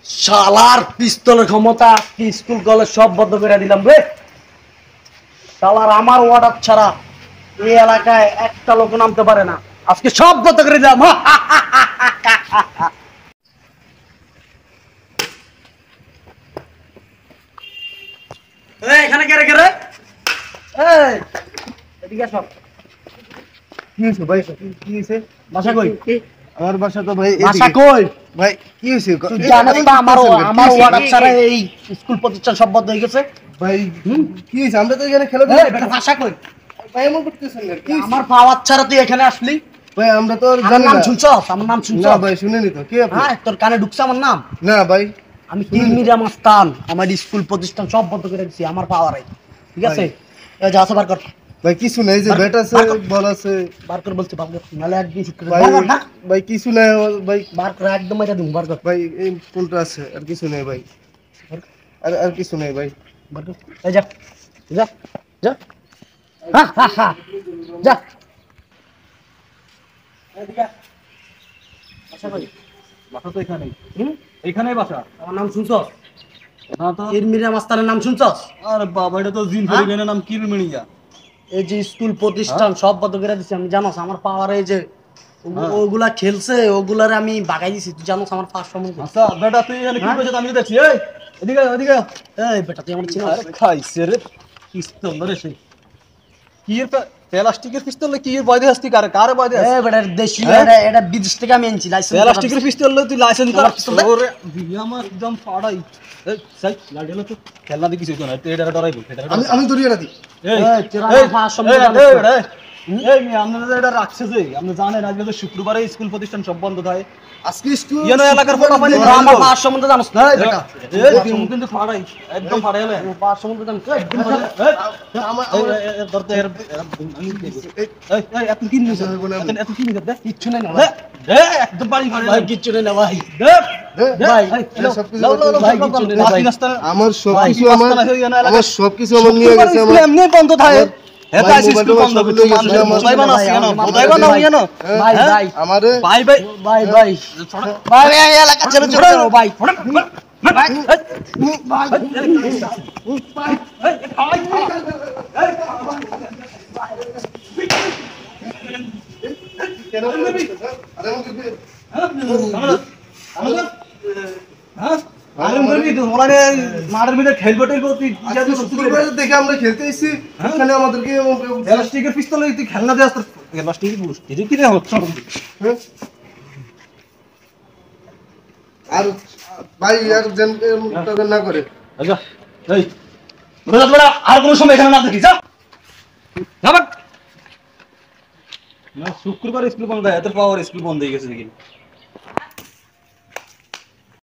শালার পিস্তলের ক্ষমতা school college সব বন্ধ করে দিলাম রে। শালার আমার অর্ডার ছাড়া এই এলাকায় একটা লোক নামতে পারে না। আজকে সব বন্ধ করে দিলাম। এখানে কে রে কে রে? এই এদিকে আসো। কি হইছে ভাই? কি হইছে? বাসা কই? আমার বাসা তো ভাই বাসা এদিকে। কই? ভাই কি হইছে? তুই জানিস না আমার অর্ডার ছাড়া এই স্কুল প্রতিষ্ঠান সব বন্ধ হয়ে গেছে। ভাই কি হইছে? আমরা তো এখানে খেলা এই বেটা বাসা কই? ভাই এমন করতেছেন না। কি আমার পাওয়ার ছাড়া তুই এখানে আসলি? ভাই আমরা তো আমার জানি নাম না। শুনছস? আমার নাম না শুনছস? ভাই শুনেনি তো। কে আপনি? হ্যাঁ তোর কানে ঢুকছে আমার নাম? না ভাই আমি কিলমিরা মাস্তান। আমার স্কুল প্রতিষ্ঠান সব বন্ধ করে দিছি আমার পাওয়ারে। ঠিক আছে? এই যা বার কর। ভাই কিছু নাই যে ব্যাট আছে বল আছে। বার কর বলছি বার কর। নালে একদিন শুট করে ভাই বার কর না। ভাই কিছু নাই ভাই। বার কর একদম এটা দিন বার কর। ভাই এই কোনটা আছে আর কিছু নাই ভাই। আর কিছু নাই ভাই। বার কর। এই যা। যা। যা। হা হা হা। যা। এদিকে বাসা কই? বাসা তো এখানেই। হুম? এইখানেই বাসা। আমার নাম শুনছস? না তো। কিলমিরা মাস্তানের নাম শুনছস? আরে বাবা, এটা তো জিন হ্যাঁ? পরিবেনের নাম কিরমিনিয়া। এই যে স্কুল প্রতিষ্ঠান সব বন্ধ করে দিছি আমি। জানোস আমার পাওয়ারে এই যে ওগুলা খেলছে ওগুলারে আমি বাগাই দিছি। তুই জানোস আমার পাওয়ার সম্বন্ধে? আচ্ছা বেটা, তুই এখানে কি করছিস আমি তো দেখছি। এই এদিকে এদিকে। এই বেটা তুই আমার চিনিস? আরে খাইছে রে পিস্তল ধরে সেই কি এর প্লাস্টিকের পিস্তল কি এর বয় দিস? তুই কারে বয় দিস? এই বেটা দেশি হ্যাঁ? এটা বিদেশ থেকে আমি আনছি লাইসেন্স। প্লাস্টিকের পিস্তল লই তুই লাইসেন্স আমার কর। পিস্তল দে। ওরে বিয়া আমার একদম ফাড়াই। এই সাই লাড়ি হলো তো খেলনা দেখি কিছু না। তুই এটা ডরাইবো এটা। আমি ধরিয়ে রাখি। এই এই, তোরা আমার পাওয়ার সম্বন্ধে জানিস না। এই মেয়ে আপনারা এটা রাখছে যে আপনি জানেন আজকে তো শুক্রবারে স্কুল প্রতিষ্ঠান সব বন্ধ থাকে। আজকে স্কুল ইয়েনো এলাকার পোলাপানি তোরা আমার পাওয়ার সম্বন্ধে জানিস না? এই বেটা এই তুমি কিন্তু ফাড়াই একদম ফাড়াই হলে আমার পাওয়ার সম্বন্ধে জানিস না? একদম এই ধরতে এর আমি দেখব। এই এত কি নিউজ এত কি নিউজ দে কিচ্ছু নাই না ভাই। একদম বাড়ি ফাড়াই ভাই কিচ্ছু নাই না ভাই। দে ভাই ভাই কিচ্ছু নেই না ভাই। আমার সবকিছু ভাই, আমার বাস্তা না, আমার সবকিছু আমার নিয়ে গেছে আমার। এমনি বন্ধ থাকে এটা ভাই, স্কুল মোবাইলটা বন্ধ সব করতে লয়ে গেছে মানুষ আমার। বোঝাইবা না কেন বোঝাইবা না ভাই, কেন ভাই ভাই আমারে ভাই ভাই ভাই ভাই ভাই এই এলাকা ছেড়ে চলে যাও ভাই। কেন করবি? আরে আমাকে মাঠের ভিতরে খেলবো টেলবো তুই আজকে শুক্রবারে দেখে আমরা খেলতে এসেছি এখানে আমাদেরকে প্লাস্টিকের পিস্তল তুই খেলনা দিয়ে আসতে প্লাস্টিকের বুঝ এটা কি রে হচ্ছে হ্যাঁ? আর ভাই আর যেন এরকম না করে। আচ্ছা এই আর কোনো সময় এখানে না দেখি যা শুক্রবার স্কুল বন্ধ হয় এত পাওয়ার স্কুল বন্ধ হয়ে গেছে দেখি